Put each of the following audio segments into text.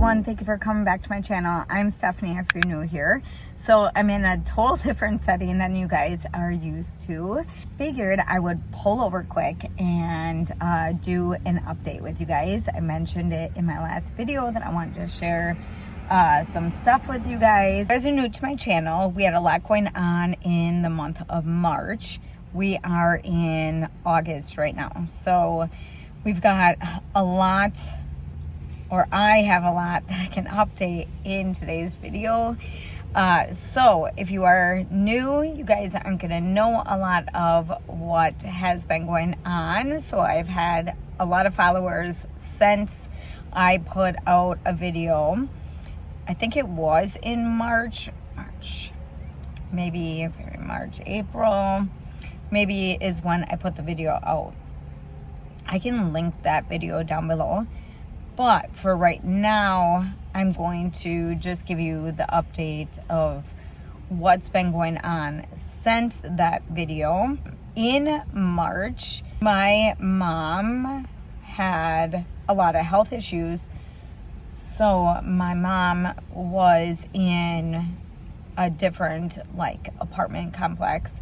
everyone, thank you for coming back to my channel. I'm Stephanie if you're new here. So I'm in a total different setting than you guys are used to. Figured I would pull over quick and do an update with you guys. I mentioned it in my last video that I wanted to share some stuff with you guys. If you guys are new to my channel, we had a lot going on in the month of March. We are in August right now. So we've got a lot, or I have a lot that I can update in today's video. So if you are new, you guys aren't gonna know a lot of what has been going on. So I've had a lot of followers since I put out a video. I think it was in March, maybe March, April, maybe is when I put the video out. I can link that video down below. But for right now, I'm going to just give you the update of what's been going on since that video. In March, my mom had a lot of health issues. So my mom was in a different apartment complex.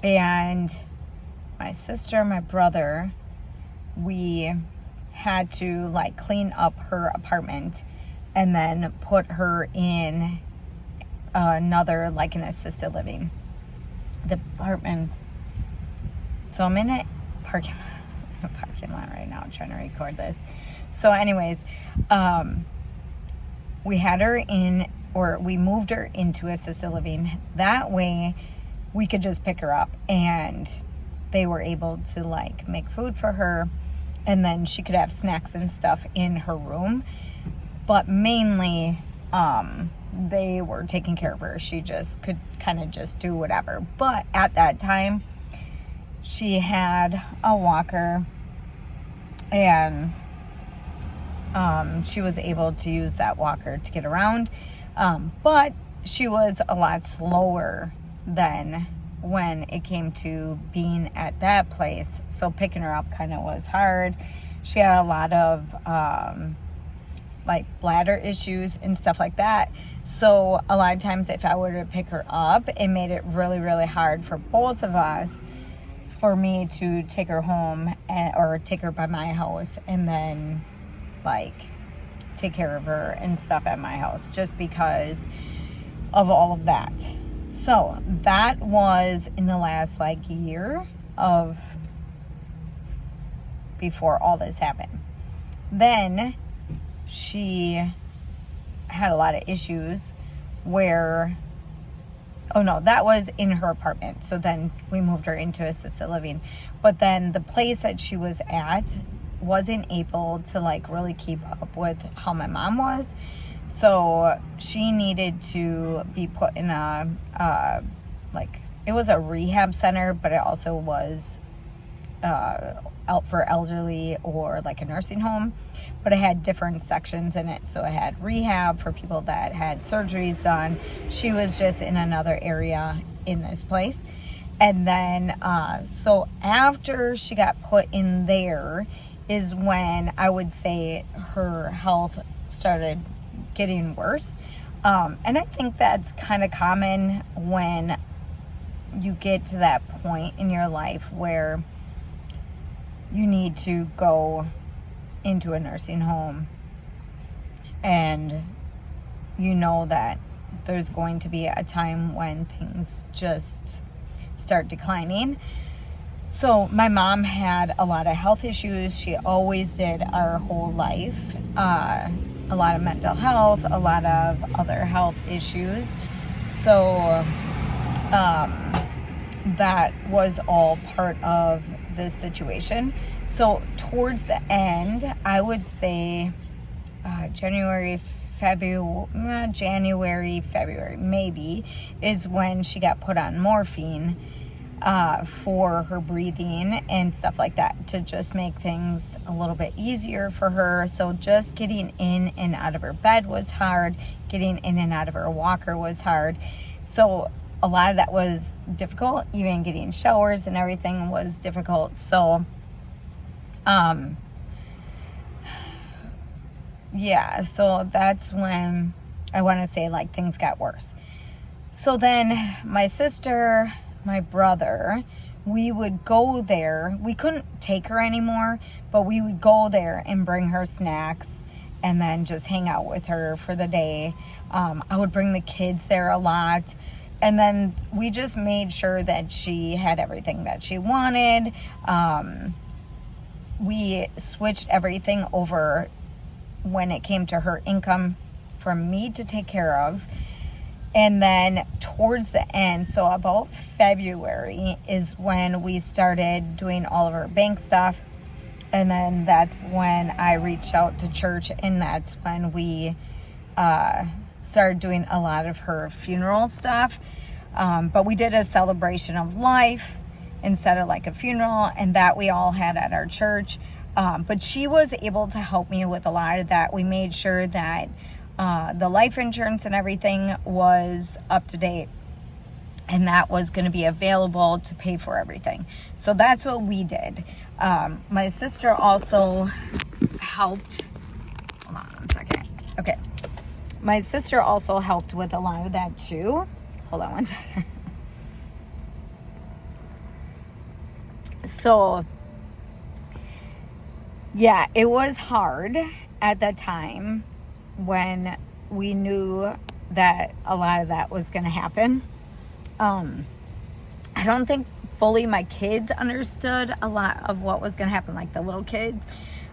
And my sister, my brother, we had to clean up her apartment and then put her in another an assisted living apartment. So I'm in a parking lot right now trying to record this. So anyways, we had her in, or we moved her into assisted living. That way we could just pick her up and they were able to make food for her. And then she could have snacks and stuff in her room. But mainly, they were taking care of her. She just could kind of just do whatever. But at that time, she had a walker. And she was able to use that walker to get around. But she was a lot slower than when it came to being at that place. So picking her up kind of was hard. She had a lot of bladder issues and stuff like that. So a lot of times if I were to pick her up, it made it really, really hard for both of us, for me to take her home or take her by my house and then take care of her and stuff at my house, just because of all of that. So that was in the last year of before all this happened. Then she had a lot of issues where, oh no, that was in her apartment. So then we moved her into assisted living. But then the place that she was at wasn't able to really keep up with how my mom was. So she needed to be put in a, it was a rehab center, but it also was out for elderly, or a nursing home. But it had different sections in it. So it had rehab for people that had surgeries done. She was just in another area in this place. And then, so after she got put in there is when I would say her health started getting worse. And I think that's kind of common when you get to that point in your life where you need to go into a nursing home and you know that there's going to be a time when things just start declining. So my mom had a lot of health issues. She always did our whole life. A lot of mental health, a lot of other health issues. So that was all part of this situation. So towards the end, I would say January, February maybe, is when she got put on morphine for her breathing and stuff like that, to just make things a little bit easier for her. So just getting in and out of her bed was hard. Getting in and out of her walker was hard. So a lot of that was difficult. Even getting showers and everything was difficult. So yeah, so that's when I want to say like things got worse. So then my sister, my brother, we would go there. We couldn't take her anymore, but we would go there and bring her snacks and then just hang out with her for the day. I would bring the kids there a lot. And then we just made sure that she had everything that she wanted. We switched everything over when it came to her income for me to take care of. And then towards the end, so about February is when we started doing all of her bank stuff. And then that's when I reached out to church, and that's when we started doing a lot of her funeral stuff. But we did a celebration of life instead of like a funeral, and that we all had at our church. But she was able to help me with a lot of that. We made sure that the life insurance and everything was up to date, and that was going to be available to pay for everything. So that's what we did. My sister also helped. Hold on one second. Okay. My sister also helped with a lot of that too. Hold on one second. So, yeah, it was hard at that time when we knew that a lot of that was going to happen. I don't think fully my kids understood a lot of what was going to happen, like the little kids,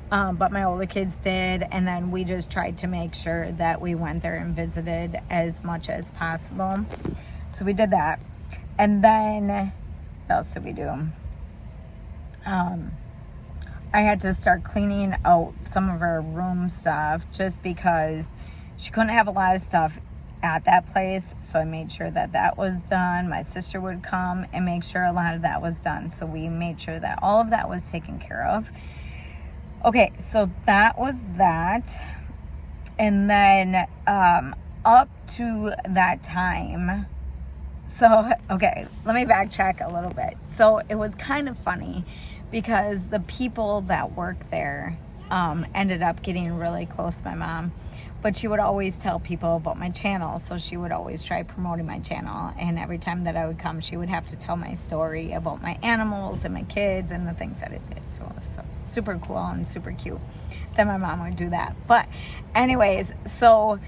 but my older kids did. And then we just tried to make sure that we went there and visited as much as possible. So we did that. And then what else did we do? I had to start cleaning out some of her room stuff just because she couldn't have a lot of stuff at that place. So I made sure that that was done. My sister would come and make sure a lot of that was done. So we made sure that all of that was taken care of. Okay, so that was that. And then up to that time, so, okay, let me backtrack a little bit. So it was kind of funny because the people that work there ended up getting really close to my mom. But she would always tell people about my channel, so she would always try promoting my channel. And every time that I would come, she would have to tell my story about my animals and my kids and the things that it did. So it was super cool and super cute that my mom would do that. But anyways, so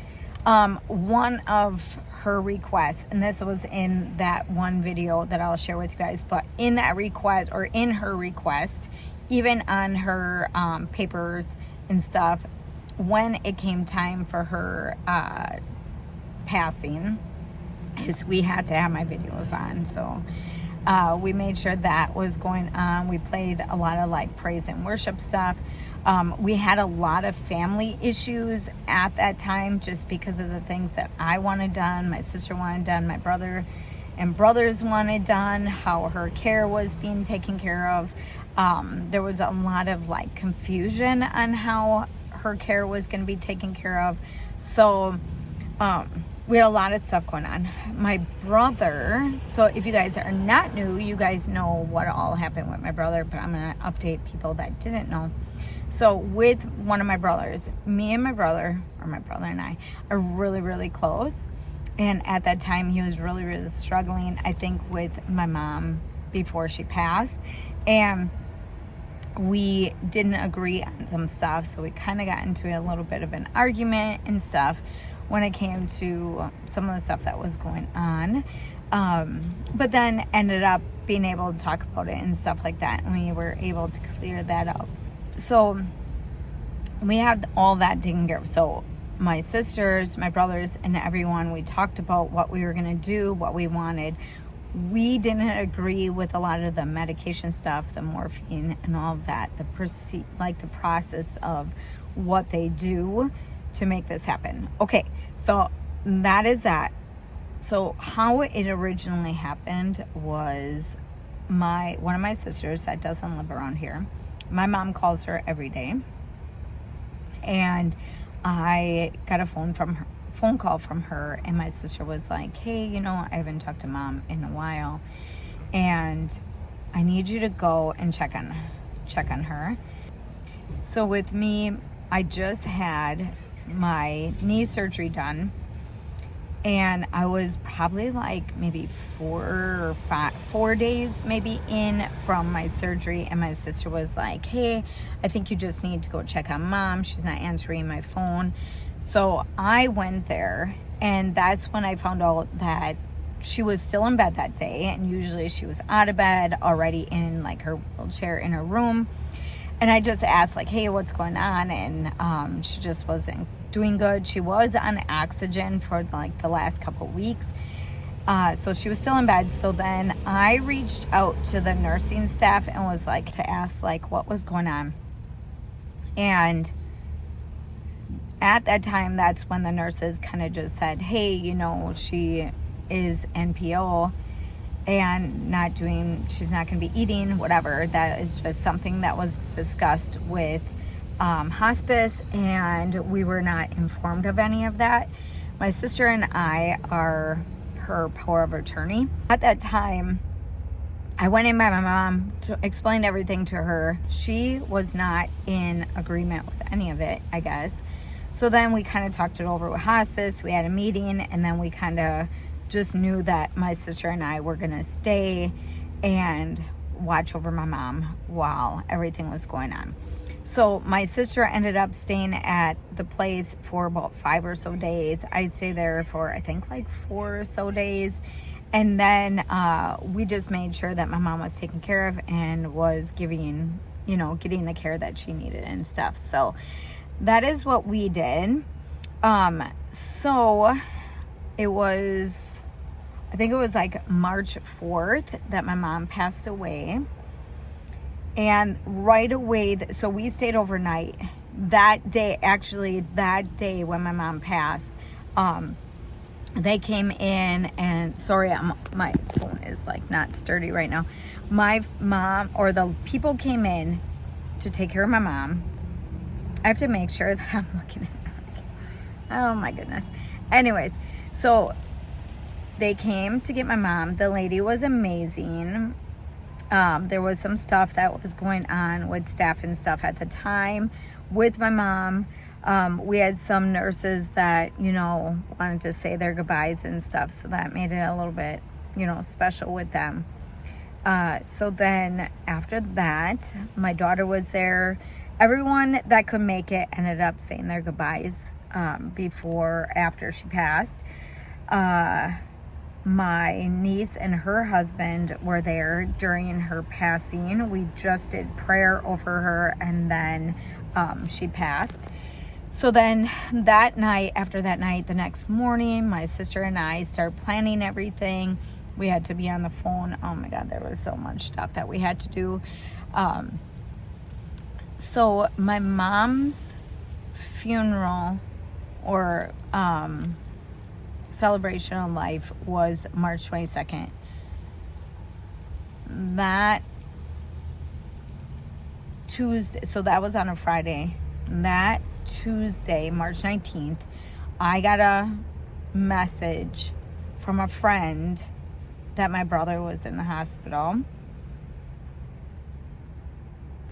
one of her requests, and this was in that one video that I'll share with you guys, but in that request, or in her request, even on her papers and stuff, when it came time for her passing, is we had to have my videos on. So we made sure that was going on. We played a lot of like praise and worship stuff. We had a lot of family issues at that time just because of the things that I wanted done, my sister wanted done, my brother and brothers wanted done, how her care was being taken care of. There was a lot of like confusion on how her care was going to be taken care of. So we had a lot of stuff going on. My brother, so if you guys are not new, you guys know what all happened with my brother, but I'm going to update people that didn't know. So with one of my brothers, me and my brother, or my brother and I, are really, really close. And at that time, he was really, really struggling, I think, with my mom before she passed. And we didn't agree on some stuff, so we kind of got into a little bit of an argument and stuff when it came to some of the stuff that was going on. But then ended up being able to talk about it and stuff like that, and we were able to clear that up. So we had all that taken care of. So my sisters, my brothers, and everyone, we talked about what we were going to do, what we wanted. We didn't agree with a lot of the medication stuff, the morphine and all of that, the process of what they do to make this happen. Okay, so that is that. So how it originally happened was one of my sisters that doesn't live around here, my mom calls her every day, and I got a phone call from her, and my sister was like, hey, I haven't talked to mom in a while, and I need you to go and check on her. So with me, I just had my knee surgery done, and I was probably like maybe 4 days maybe in from my surgery, and my sister was like, hey, I think you just need to go check on mom. She's not answering my phone. So I went there, and that's when I found out that she was still in bed that day, and usually she was out of bed already in like her wheelchair in her room. And I just asked like, hey, what's going on? And she just wasn't doing good. She was on oxygen for like the last couple weeks. So she was still in bed. So then I reached out to the nursing staff and was like to ask like what was going on. And at that time, that's when the nurses kind of just said, hey, you know, she is NPO and she's not going to be eating, whatever. That is just something that was discussed with hospice, and we were not informed of any of that. My sister and I are her power of attorney. At that time, I went in by my mom to explain everything to her. She was not in agreement with any of it, I guess. So then we kind of talked it over with hospice. We had a meeting, and then we kind of just knew that my sister and I were gonna stay and watch over my mom while everything was going on. So my sister ended up staying at the place for about 5 or so days. I stayed there for I think like 4 or so days. And then we just made sure that my mom was taken care of and was getting the care that she needed and stuff. So that is what we did. So it was, I think it was like March 4th that my mom passed away. And right away, so we stayed overnight. That day when my mom passed, they came in and, sorry, my phone is like not sturdy right now. My mom, or the people came in to take care of my mom. I have to make sure that I'm looking at it. Oh my goodness. Anyways, so they came to get my mom. The lady was amazing. There was some stuff that was going on with staff and stuff at the time with my mom. We had some nurses that, wanted to say their goodbyes and stuff. So that made it a little bit, special with them. So then after that, my daughter was there. Everyone that could make it ended up saying their goodbyes after she passed. My niece and her husband were there during her passing. We just did prayer over her, and then she passed. So then after that night, the next morning, my sister and I started planning everything. We had to be on the phone. Oh my God, there was so much stuff that we had to do. So my mom's funeral or celebration of life was March 22nd. That Tuesday, so that was on a Friday. That Tuesday, March 19th, I got a message from a friend that my brother was in the hospital.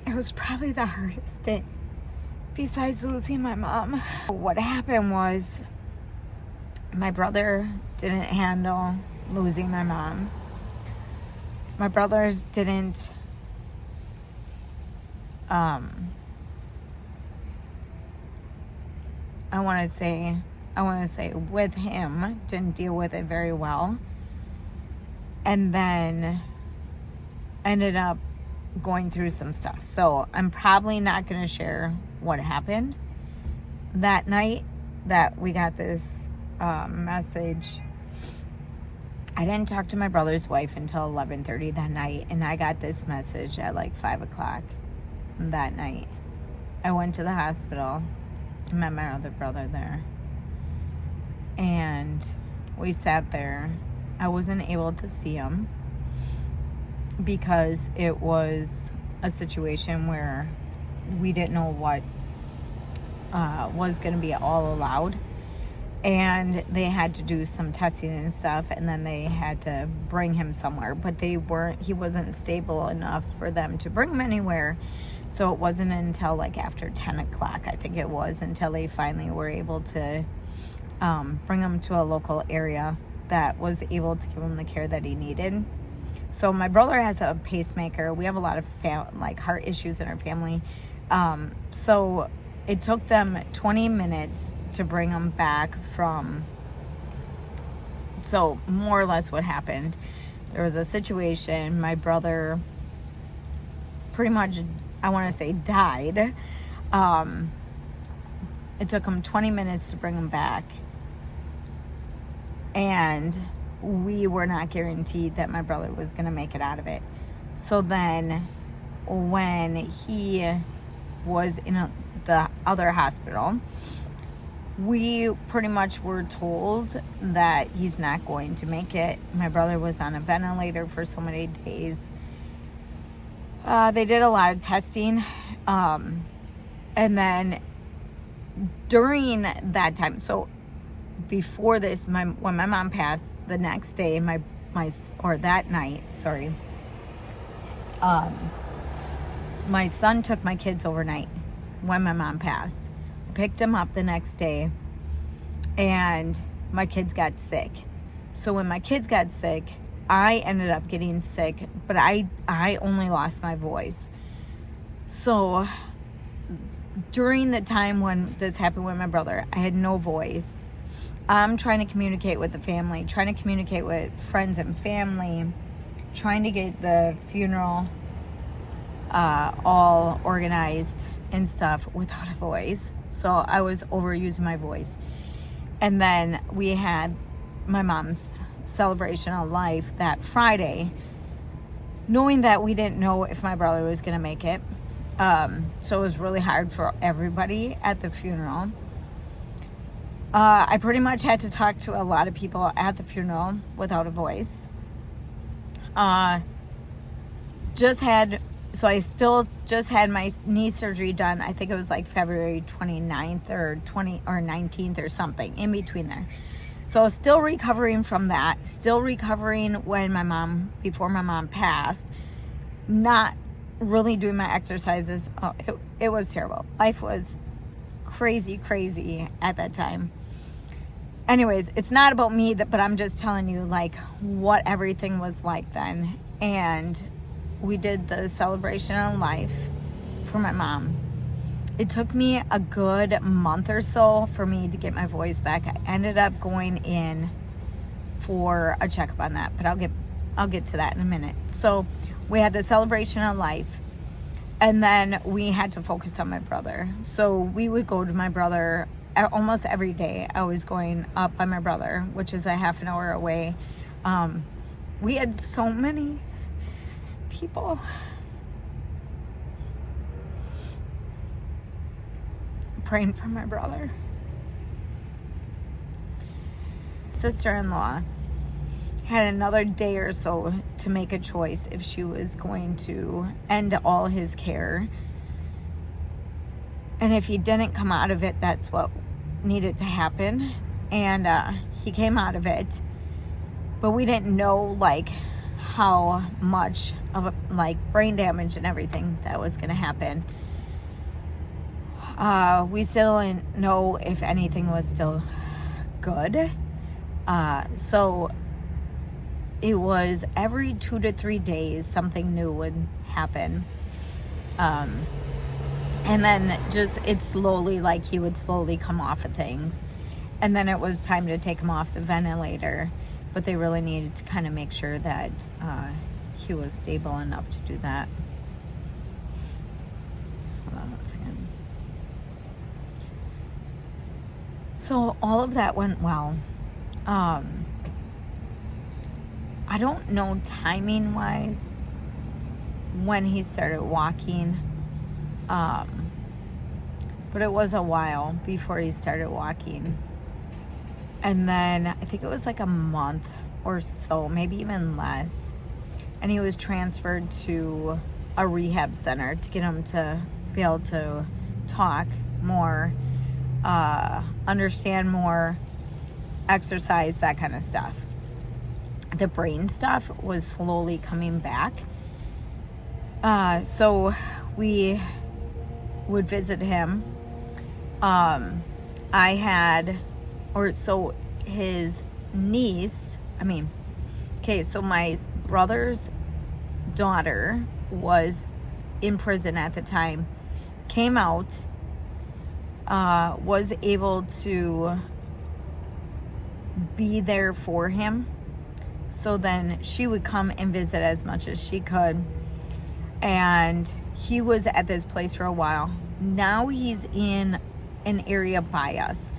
It was probably the hardest day besides losing my mom. What happened was my brother didn't handle losing my mom. My brothers didn't I want to say with him, didn't deal with it very well. And then ended up going through some stuff. So I'm probably not going to share what happened that night that we got this message. I didn't talk to my brother's wife until 11:30 that night, and I got this message at like 5 o'clock that night. I went to the hospital, met my other brother there, and we sat there. I wasn't able to see him because it was a situation where we didn't know what was going to be all allowed. And they had to do some testing and stuff, and then they had to bring him somewhere, but he wasn't stable enough for them to bring him anywhere. So it wasn't until like after 10 o'clock, I think it was, until they finally were able to bring him to a local area that was able to give him the care that he needed. So my brother has a pacemaker. We have a lot of heart issues in our family. So it took them 20 minutes to bring him back from, so more or less what happened. There was a situation, my brother pretty much, I want to say, died. It took him 20 minutes to bring him back. And we were not guaranteed that my brother was going to make it out of it. So then when he was in the other hospital, we pretty much were told that he's not going to make it. My brother was on a ventilator for so many days. They did a lot of testing. And then during that time, so before this, when my mom passed, the next day, that night, my son took my kids overnight when my mom passed. I picked them up the next day, and my kids got sick. So when my kids got sick, I ended up getting sick, but I only lost my voice. So during the time when this happened with my brother, I had no voice. I'm trying to communicate with the family, trying to communicate with friends and family, trying to get the funeral all organized and stuff without a voice. So I was overusing my voice. And then we had my mom's celebration of life that Friday, knowing that we didn't know if my brother was going to make it. So it was really hard for everybody at the funeral. I pretty much had to talk to a lot of people at the funeral without a voice. I still just had my knee surgery done. I think it was like February 29th or 19th or something in between there. So still recovering from that, still recovering before my mom passed, not really doing my exercises. Oh, it was terrible. Life was crazy at that time. Anyways, it's not about me, but I'm just telling you like what everything was like then. And we did the celebration of life for my mom. It took me a good month or so for me to get my voice back. I ended up going in for a checkup on that, but I'll get to that in a minute. So we had the celebration of life, and then we had to focus on my brother. So we would go to my brother almost every day. I was going up by my brother, which is a half an hour away. We had so many people. Praying for my brother. Sister-in-law had another day or so to make a choice if she was going to end all his care. And if he didn't come out of it, that's what needed to happen. And he came out of it. But we didn't know like how much of brain damage and everything that was going to happen. We still didn't know if anything was still good. So it was every 2 to 3 days something new would happen. And then it slowly, he would slowly come off of things. And then it was time to take him off the ventilator. But they really needed to kind of make sure that he was stable enough to do that. Hold on one second. So all of that went well. I don't know timing wise when he started walking, but it was a while before he started walking. And then I think it was like a month or so, maybe even less, and he was transferred to a rehab center to get him to be able to talk more, understand more, exercise, that kind of stuff. The brain stuff was slowly coming back. So we would visit him. So his niece, so my brother's daughter was in prison at the time, came out, was able to be there for him. So then she would come and visit as much as she could. And he was at this place for a while. Now he's in an area by us.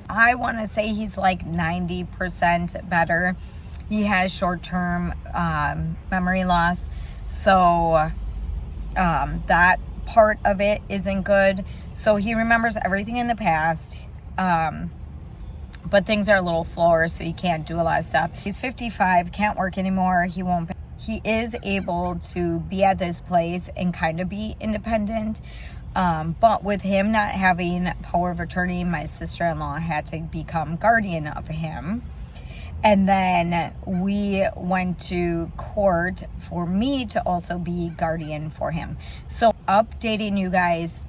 I want to say he's like 90% better. He has short-term memory loss. So that part of it isn't good. So he remembers everything in the past. But things are a little slower, so he can't do a lot of stuff. He's 55, can't work anymore. He is able to be at this place and kind of be independent. But with him not having power of attorney, my sister-in-law had to become guardian of him. And then we went to court for me to also be guardian for him. So updating you guys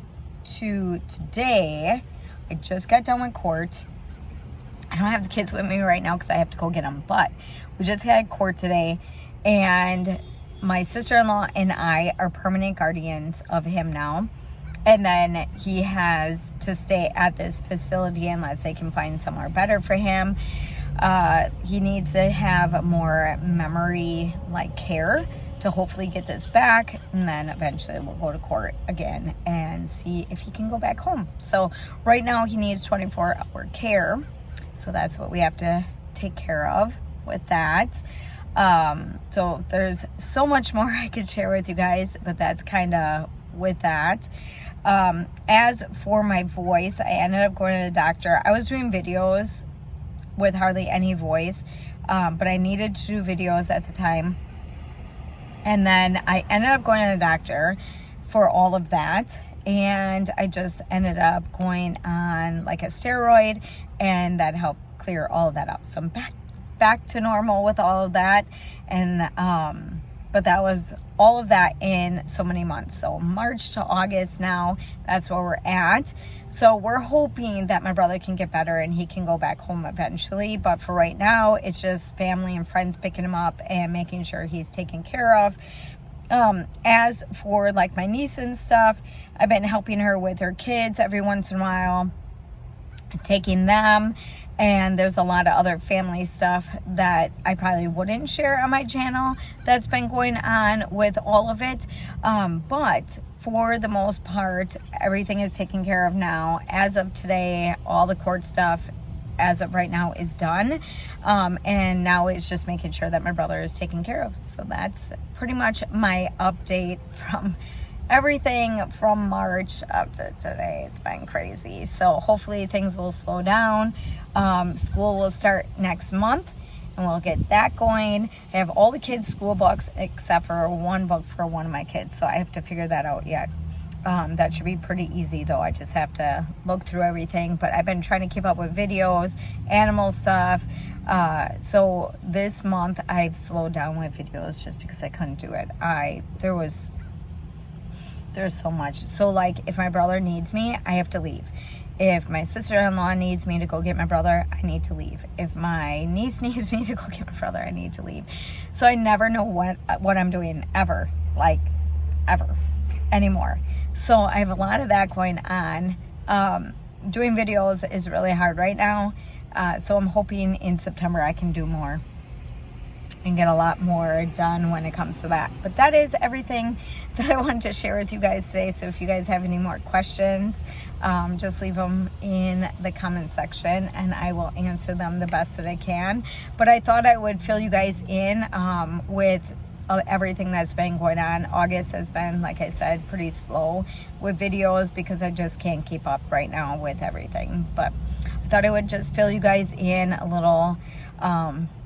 to today, I just got done with court. I don't have the kids with me right now because I have to go get them, but we just got court today, and my sister-in-law and I are permanent guardians of him now. And then he has to stay at this facility unless they can find somewhere better for him. He needs to have more memory care to hopefully get this back, and then eventually we'll go to court again and see if he can go back home. So right now he needs 24-hour care. So that's what we have to take care of with that. So there's so much more I could share with you guys, but that's kind of with that. As for my voice, I ended up going to the doctor. I was doing videos with hardly any voice, but I needed to do videos at the time. And then I ended up going to the doctor for all of that. And I just ended up going on a steroid, and that helped clear all of that up. So I'm back to normal with all of that. And but that was all of that in so many months. So March to August now, that's where we're at. So we're hoping that my brother can get better and he can go back home eventually. But for right now, it's just family and friends picking him up and making sure he's taken care of. As for my niece and stuff, I've been helping her with her kids every once in a while, taking them. And there's a lot of other family stuff that I probably wouldn't share on my channel that's been going on with all of it. But for the most part, everything is taken care of now. As of today, all the court stuff as of right now is done. And now it's just making sure that my brother is taken care of. So that's pretty much my update from everything from March up to today. It's been crazy. So hopefully things will slow down. School will start next month and we'll get that going. I have all the kids' school books except for one book for one of my kids. So I have to figure that out yet. That should be pretty easy though. I just have to look through everything. But I've been trying to keep up with videos, animal stuff. So this month I've slowed down with videos just because I couldn't do it. There's so much. So if my brother needs me, I have to leave. If my sister-in-law needs me to go get my brother, I need to leave. If my niece needs me to go get my brother, I need to leave. So I never know what I'm doing ever anymore. So I have a lot of that going on. Doing videos is really hard right now. So I'm hoping in September I can do more and get a lot more done when it comes to that. But that is everything that I wanted to share with you guys today. So if you guys have any more questions, just leave them in the comment section and I will answer them the best that I can. But I thought I would fill you guys in with everything that's been going on. August has been, like I said, pretty slow with videos because I just can't keep up right now with everything. But I thought I would just fill you guys in a little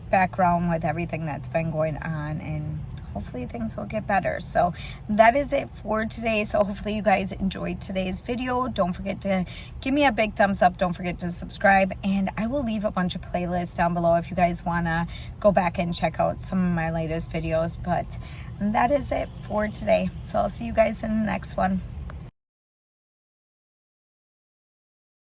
background with everything that's been going on, and hopefully things will get better. So that is it for today. So hopefully you guys enjoyed today's video. Don't forget to give me a big thumbs up. Don't forget to subscribe, and I will leave a bunch of playlists down below if you guys want to go back and check out some of my latest videos. But that is it for today. So I'll see you guys in the next one.